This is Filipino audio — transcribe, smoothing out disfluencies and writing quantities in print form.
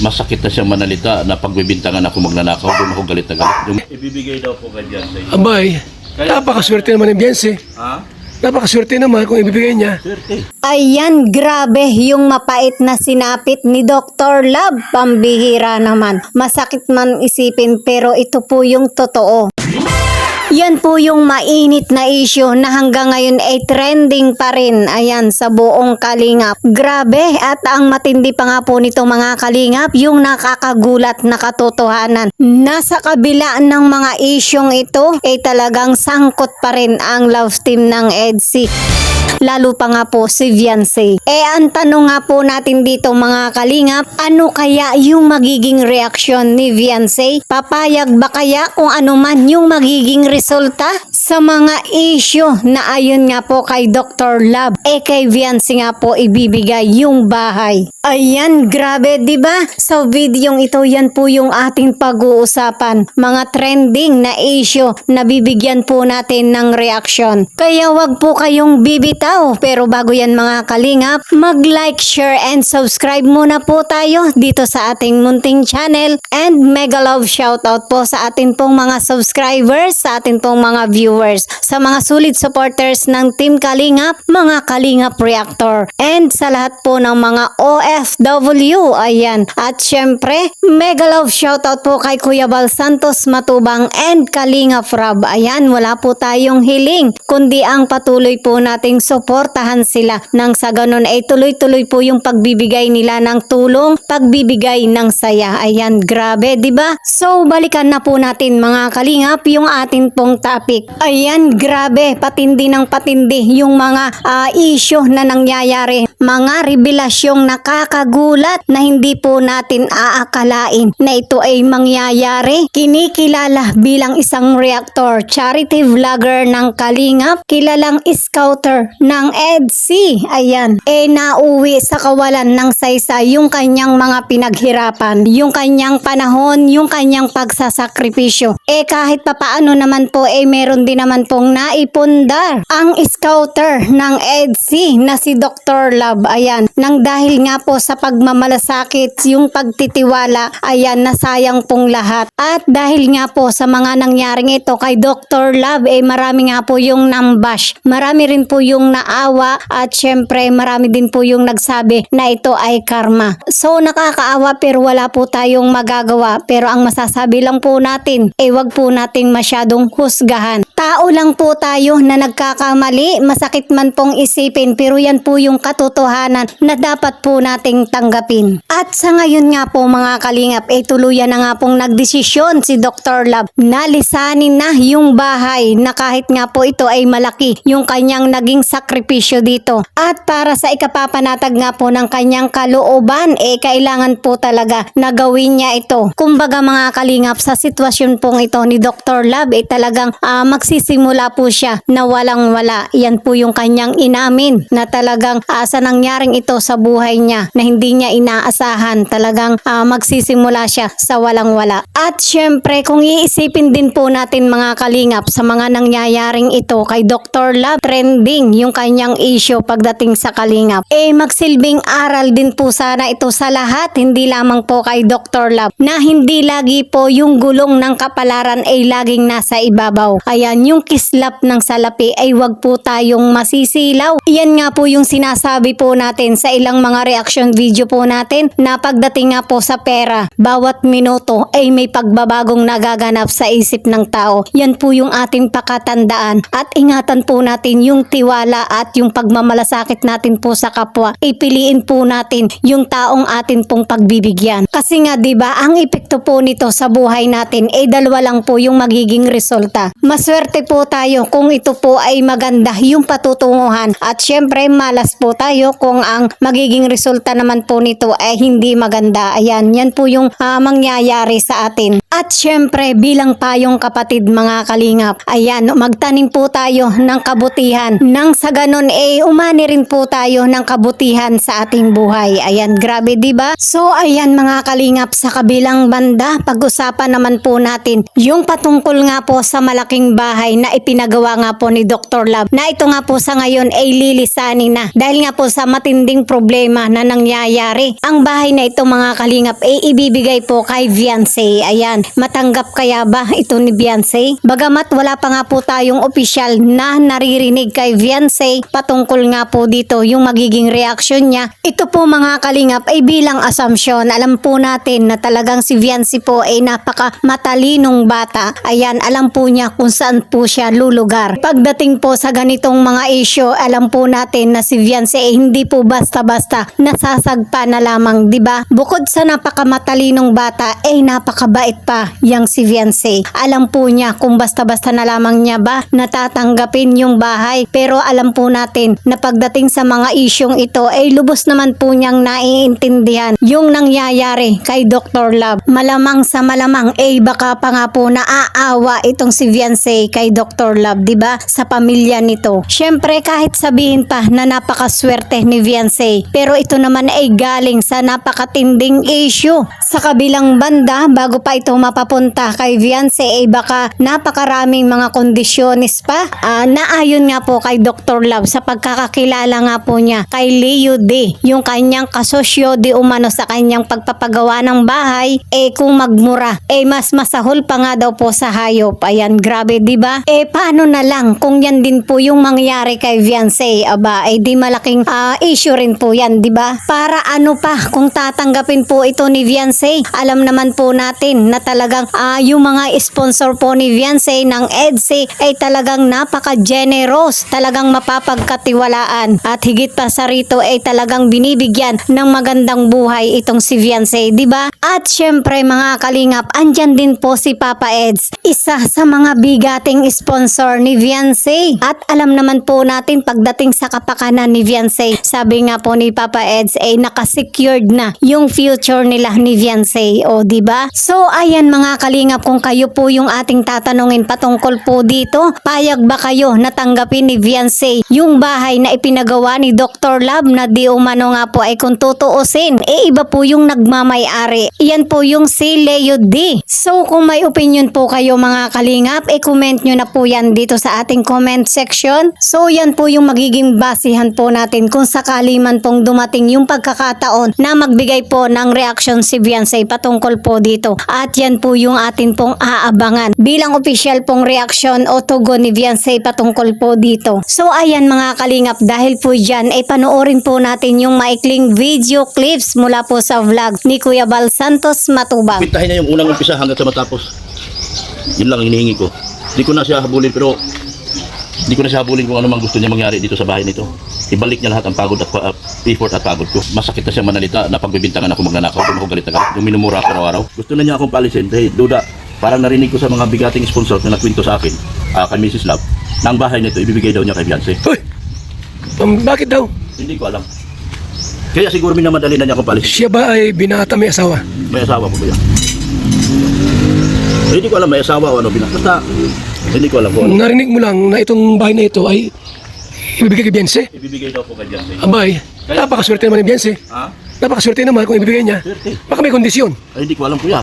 Masakit na siyang manalita na pagbibintangan ako magnanakaw, doon ako galit na galit. Ibibigay daw po kanya sa inyo. Abay, napakaswerte naman ng Beyonce. Ha? Napakaswerte naman kung ibibigay niya. Swerte. Ayan, grabe yung mapait na sinapit ni Dr. Love. Pambihira naman. Masakit man isipin pero ito po yung totoo. Yan po yung mainit na issue na hanggang ngayon ay trending pa rin. Ayan, sa buong Kalingap. Grabe, at ang matindi pa nga po nito mga Kalingap, yung nakakagulat na katotohanan. Nasa kabila ng mga isyong ito, ay talagang sangkot pa rin ang love team ng EDC. Lalo pa nga po si Beyonce. Ang tanong nga po natin dito mga Kalingap, ano kaya yung magiging reaksyon ni Beyonce? Papayag ba kaya kung ano man yung magiging resulta sa mga issue na ayon nga po kay Dr. Love? Kay Beyonce nga po ibibigay yung bahay. Ayan, grabe, di ba? Sa videong ito, yan po yung ating pag-uusapan. Mga trending na issue na bibigyan po natin ng reaksyon. Kaya wag po kayong bibitaw. Pero bago yan mga Kalingap, mag-like, share, and subscribe muna po tayo dito sa ating munting channel. And mega love shoutout po sa atin pong mga subscribers, sa atin pong mga viewers, sa mga solid supporters ng Team Kalingap, mga Kalingap Reactor, and sa lahat po ng mga OFW. Ayan. At syempre, mega love shoutout po kay Kuya Bal Santos Matubang and Kalingap Rob. Ayan, wala po tayong hiling, kundi ang patuloy po nating suportahan sila nang sa ganun ay tuloy-tuloy po yung pagbibigay nila ng tulong, pagbibigay ng saya. Ayan, grabe, di ba? So, balikan na po natin mga Kalingap yung atin pong topic. Ayan, grabe, patindi ng patindi yung mga issue na nangyayari. Mga revelasyong nakakagulat na hindi po natin aakalain na ito ay mangyayari. Kinikilala bilang isang reactor, charity vlogger ng Kalingap, kilalang scouter ng EDC. Ayan. Nauwi sa kawalan ng saysay yung kanyang mga pinaghirapan, yung kanyang panahon, yung kanyang pagsasakripisyo. Kahit papaano naman po meron din naman pong naipundar ang scouter ng EDC na si Dr. Love. Ayan. Nang dahil nga po sa pagmamalasakit, yung pagtitiwala, ayan, nasayang pong lahat. At dahil nga po sa mga nangyaring ito kay Dr. Love, marami nga po yung nambash. Marami rin po yung naawa at syempre marami din po yung nagsabi na ito ay karma. So nakakaawa pero wala po tayong magagawa. Pero ang masasabi lang po natin, wag po nating masyadong husgahan. Tao lang po tayo na nagkakamali, masakit man pong isipin pero yan po yung katotohanan na dapat po nating tanggapin. At sa ngayon nga po mga Kalingap, tuluyan na nga pong nagdesisyon si Dr. Love na lisanin na yung bahay na kahit nga po ito ay malaki yung kanyang naging sakripisyo dito. At para sa ikapapanatag nga po ng kanyang kalooban, kailangan po talaga na gawin niya ito. Kumbaga mga Kalingap, sa sitwasyon pong ito ni Dr. Love, talagang magsisimula po siya na walang wala. Yan po yung kanyang inamin na talagang sa nangyaring ito sa buhay niya na hindi niya inaasahan, talagang magsisimula siya sa walang wala. At syempre kung iisipin din po natin mga Kalingap sa mga nangyayaring ito kay Dr. Love, trending yung kanyang issue pagdating sa Kalingap. Magsilbing aral din po sana ito sa lahat, hindi lamang po kay Dr. Love, na hindi lagi po yung gulong ng kapalaran ay laging nasa ibabaw. Ayan, yung kislap ng salapi ay wag po tayong masisilaw. Yan nga po yung sinasabi po natin sa ilang mga reaction video po natin na pagdating nga po sa pera, bawat minuto ay may pagbabagong nagaganap sa isip ng tao. Yan po yung ating pakatandaan at ingatan po natin yung tiwala at yung pagmamalasakit natin po sa kapwa. Ipiliin po natin yung taong atin pong pagbibigyan. Kasi nga 'di ba, ang epekto po nito sa buhay natin dalawa lang po yung magiging resulta. Maswerte po tayo kung ito po ay maganda yung patutunguhan at syempre malas po tayo kung ang magiging resulta naman po nito ay hindi maganda. Ayan, yan po yung mangyayari sa atin. At syempre bilang payong kapatid mga Kalingap, ayan, magtanim po tayo ng kabutihan nang sa ganun umani rin po tayo ng kabutihan sa ating buhay. Ayan, grabe 'di ba? So ayan mga Kalingap, sa kabilang banda, pag-usapan naman po natin yung patungkol nga po sa malaking bahay bahay na ipinagawa nga po ni Dr. Love na ito nga po sa ngayon ay lilisanin na dahil nga po sa matinding problema na nangyayari. Ang bahay na ito mga kalingap ay ibibigay po kay Beyonce. Ayan, matanggap kaya ba ito ni Beyonce? Bagamat wala pa nga po tayong opisyal na naririnig kay Beyonce patungkol nga po dito yung magiging reaksyon niya. Ito po mga kalingap ay bilang assumption. Alam po natin na talagang si Beyonce po ay napaka matalinong bata. Ayan, alam po niya kung saan po siya lulugar. Pagdating po sa ganitong mga issue, alam po natin na si Beyonce ay hindi po basta-basta nasasagpa na lamang, di ba? Bukod sa napakamatalinong bata, ay napakabait pa yang si Beyonce. Alam po niya kung basta-basta na lamang niya ba natatanggapin yung bahay. Pero alam po natin na pagdating sa mga isyong ito ay lubos naman po niyang naiintindihan yung nangyayari kay Dr. Love. Malamang sa malamang ay baka pa nga po naaawa itong si Beyonce kay Dr. Love, di ba? Sa pamilya nito. Syempre kahit sabihin pa na napakaswerte ni Beyonce, pero ito naman ay galing sa napakatinding issue. Sa kabilang banda, bago pa ito mapapunta kay Beyonce ay baka napakaraming mga kondisyones pa na ayon nga po kay Dr. Love sa pagkakakilala nga po niya kay Leo D, yung kanyang kasosyo di umano sa kanyang pagpapagawa ng bahay, kung magmura mas masahol pa nga daw po sa hayop. Ayan, grabe, di ba? Paano na lang kung yan din po yung mangyari kay Beyonce? Aba, di malaking issue rin po yan, di ba? Para ano pa kung tatanggapin po ito ni Beyonce? Alam naman po natin na talagang yung mga sponsor po ni Beyonce ng EDC ay talagang napaka-generous, talagang mapapagkatiwalaan at higit pa sa rito ay talagang binibigyan ng magandang buhay itong si Beyonce, di ba? At syempre mga kalingap, andyan din po si Papa Eds, isa sa mga bigating sponsor ni Beyonce. At alam naman po natin pagdating sa kapakanan ni Beyonce, sabi nga po ni Papa Eds ay nakasecured na yung future nila ni Beyonce, o di ba? So ayan mga kalingap, kung kayo po yung ating tatanungin patungkol po dito, payag ba kayo na tanggapin ni Beyonce yung bahay na ipinagawa ni Dr. Love na di umano nga po ay kung tutuusin, iba po yung nagmamay-ari. Iyan po yung si Leo D. So kung may opinion po kayo mga kalingap, comment nyo na po yan dito sa ating comment section. So yan po yung magiging basihan po natin kung sakali man pong dumating yung pagkakataon na magbigay po ng reaction si Beyonce patungkol po dito. At yan po yung atin pong aabangan bilang official pong reaction o tugon ni Beyonce patungkol po dito. So ayan mga kalingap, dahil po dyan ay panoorin po natin yung maikling video clips mula po sa vlog ni Kuya Bal Santos Matubang. Pintahin niya yung unang umpisa hanggang sa matapos. Yun lang ang hinihingi ko. Hindi ko na siya habulin, pero hindi ko na siya habulin kung ano mang gusto niya mangyari dito sa bahay nito. Ibalik niya lahat ang pagod at effort at pagod ko. Masakit na siya manalita na pagbibintangan ako magnanakaw. Doon ako galit na galit. Yung minumura ako araw-araw. Gusto na niya akong paalisin. Dahil duda, parang narinig ko sa mga bigating sponsor na nagkwento sa akin, kay Mrs. Love, na ang bahay nito ibibigay daw niya kay Beyonce. Hoy! Bakit daw? Hindi ko alam. Kaya siguro minamadali na niya akong paalisin. Siya ba ay binata may asawa? May asawa po ba yan? Hindi ko alam may asawa o ano. Basta hindi ko alam po ano. Narinig mo lang na itong bahay na ito ay ibibigay kay Beyonce? Ibibigay daw po kay Beyonce. Abay, napakaswerte naman ni Beyonce. Ha? Napakaswerte naman kung ibibigay niya. Swerte. Baka may kondisyon. Ay, hindi ko alam po yan.